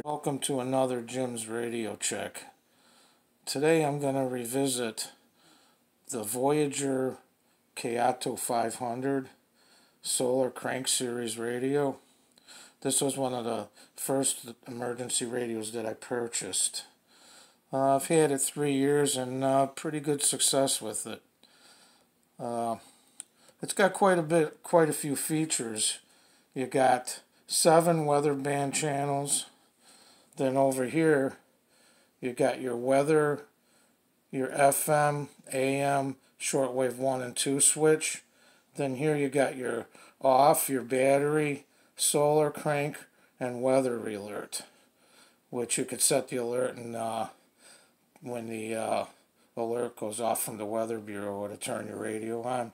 Welcome to another Jim's Radio Check. Today I'm going to revisit the Voyager KA500 Solar Crank Series radio. This was one of the first emergency radios that I purchased. I've had it 3 years and pretty good success with it. It's got quite a few features. You got 7 weather band channels. Then over here, you got your weather, your FM, AM, shortwave 1 and 2 switch. Then here you got your off, your battery, solar crank, and weather alert, which you could set the alert and when the alert goes off from the Weather Bureau to turn your radio on.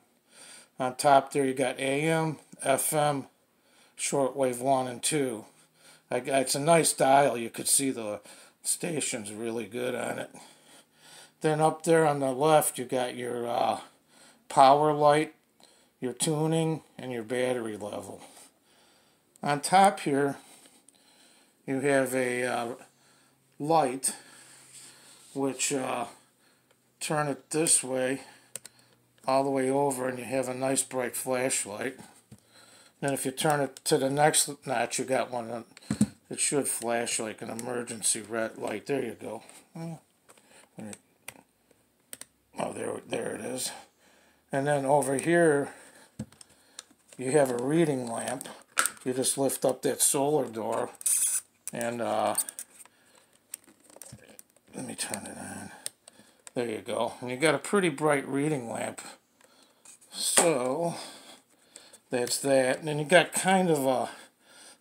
On top there you got AM, FM, shortwave 1 and 2. It's a nice dial. You could see the station's really good on it. Then up there on the left you got your power light, your tuning, and your battery level. On top here you have a light which turn it this way all the way over and you have a nice bright flashlight. Then if you turn it to the next notch, you got one that should flash like an emergency red light. There you go. Oh, there it is. And then over here, you have a reading lamp. You just lift up that solar door, and let me turn it on. There you go. And you got a pretty bright reading lamp. So that's that. And then you got kind of a,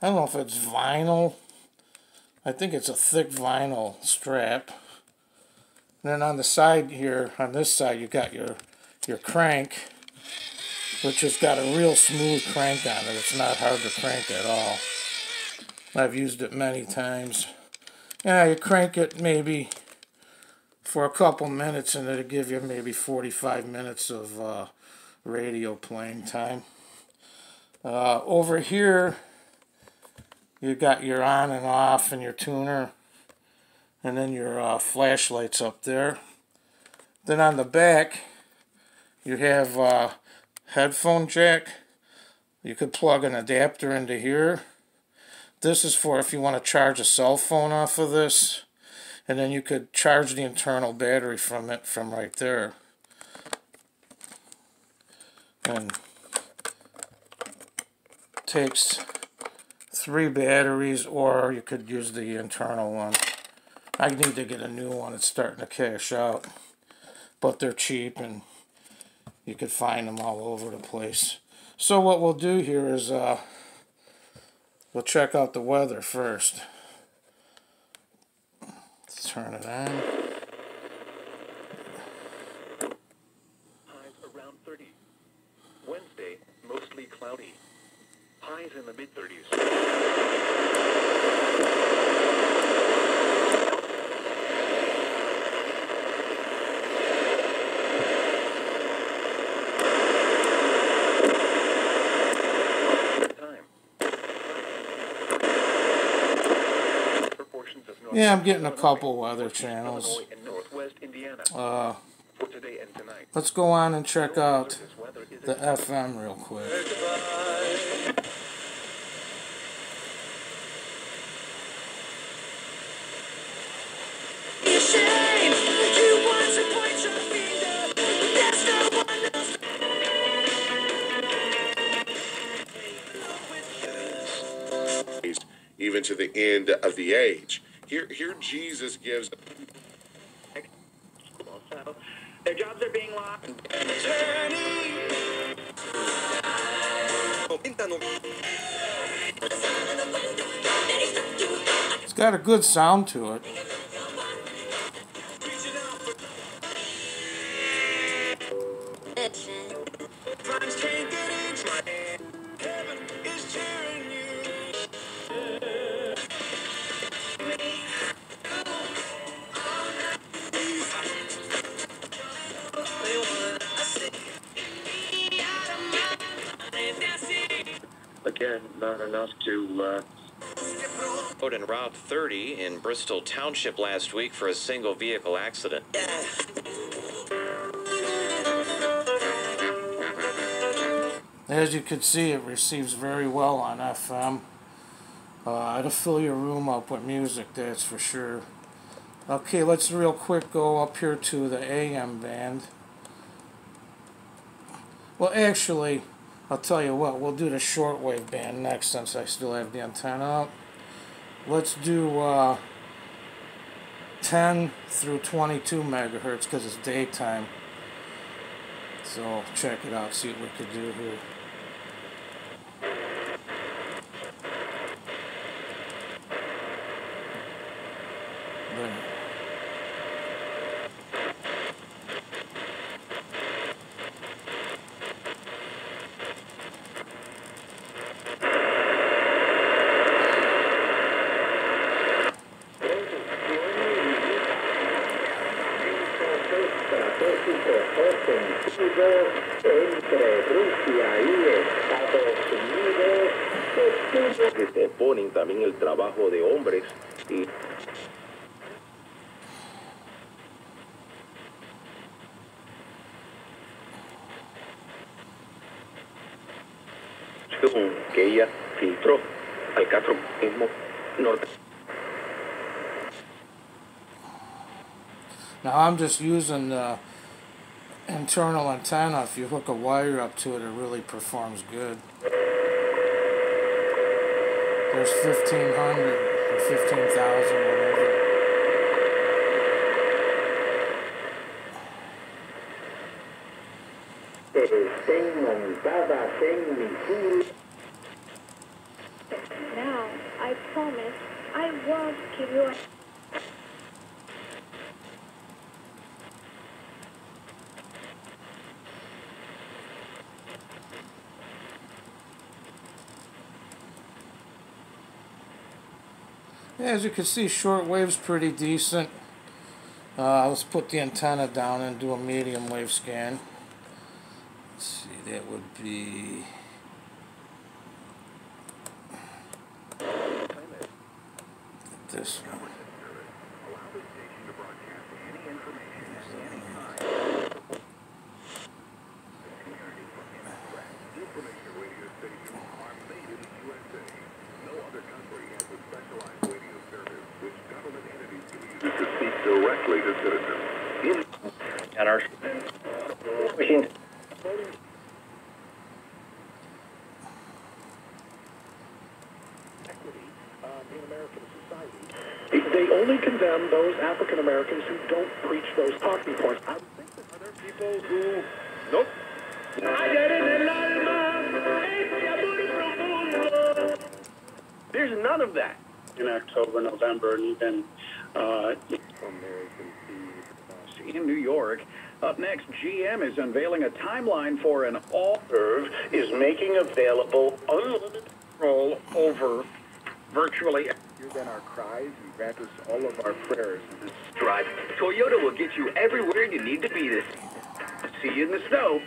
I don't know if it's vinyl. I think it's a thick vinyl strap. And then on the side here, on this side, you got your crank, which has got a real smooth crank on it. It's not hard to crank at all. I've used it many times. Yeah, you crank it maybe for a couple minutes and it'll give you maybe 45 minutes of radio playing time. Over here you got your on and off and your tuner, and then your flashlights up there. Then on the back you have headphone jack. You could plug an adapter into here. This is for if you want to charge a cell phone off of this, and then you could charge the internal battery from it from right there. And takes 3 batteries, or you could use the internal one. I need to get a new one. It's starting to cash out, but they're cheap and you could find them all over the place. So what we'll do here is we'll check out the weather first. Let's turn it on. Highs around 30. Wednesday, mostly cloudy. Highs in the mid-30s. Yeah, I'm getting a couple weather channels. Let's go on and check out the FM real quick. Even to the end of the age. Here Jesus gives. Their jobs are being lost. It's got a good sound to it. Again, not enough to In Route 30 in Bristol Township last week for a single vehicle accident. As you can see, it receives very well on FM. It'll fill your room up with music, that's for sure. Okay, let's real quick go up here to the AM band. Well, actually, I'll tell you what, we'll do the shortwave band next since I still have the antenna up. Let's do 10 through 22 megahertz because it's daytime. So check it out, see what we could do here. There. Que se ponen también el trabajo de hombres y que ella filtró al catolicismo norte. Now I'm just using the internal antenna. If you hook a wire up to it, it really performs good. There's 1,500 or 15,000, whatever. Now, I promise I won't give you a... Yeah, as you can see, shortwave's pretty decent. Let's put the antenna down and do a medium wave scan. Let's see, that would be... this one. To speak directly to citizens. And our machine. In American society, they only condemn those African Americans who don't preach those talking points. I think that other people who nope. There's none of that. In October, November, and even in New York. Up next, GM is unveiling a timeline for an all-serve Is making available unlimited control over virtually. Hear then our cries and grant us all of our prayers in this Drive. Toyota will get you everywhere you need to be this. See you in the snow.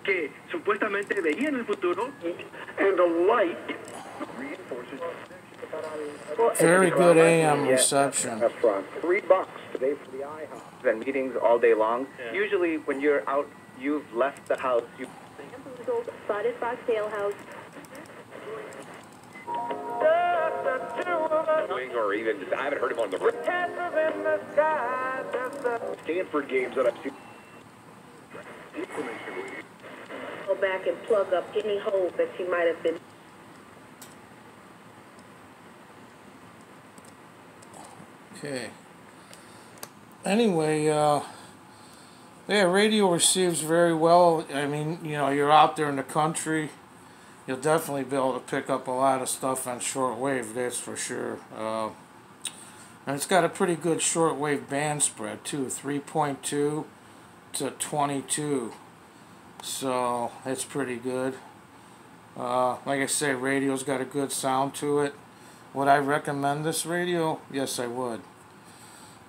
Que supuestamente veía en el futuro. and the light reinforces. Very good AM reception. restaurant. $3 today for the IHOP. And meetings all day long. Yeah. Usually when you're out, you've left the house. Spotted Fox Ale House. Or even just, I haven't heard him on the radio. Stanford games that I've seen. Go back and plug up any hole that she might have been. Okay. Anyway, yeah, radio receives very well. I mean, you know, you're out there in the country, you'll definitely be able to pick up a lot of stuff on shortwave, that's for sure. And it's got a pretty good shortwave band spread too, 3.2 to 22. So it's pretty good. Like I say, radio's got a good sound to it. Would I recommend this radio? Yes, I would.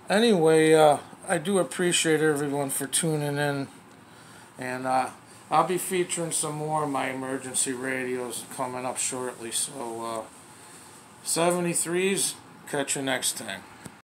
Anyway, I do appreciate everyone for tuning in. And I'll be featuring some more of my emergency radios coming up shortly. So 73s, catch you next time.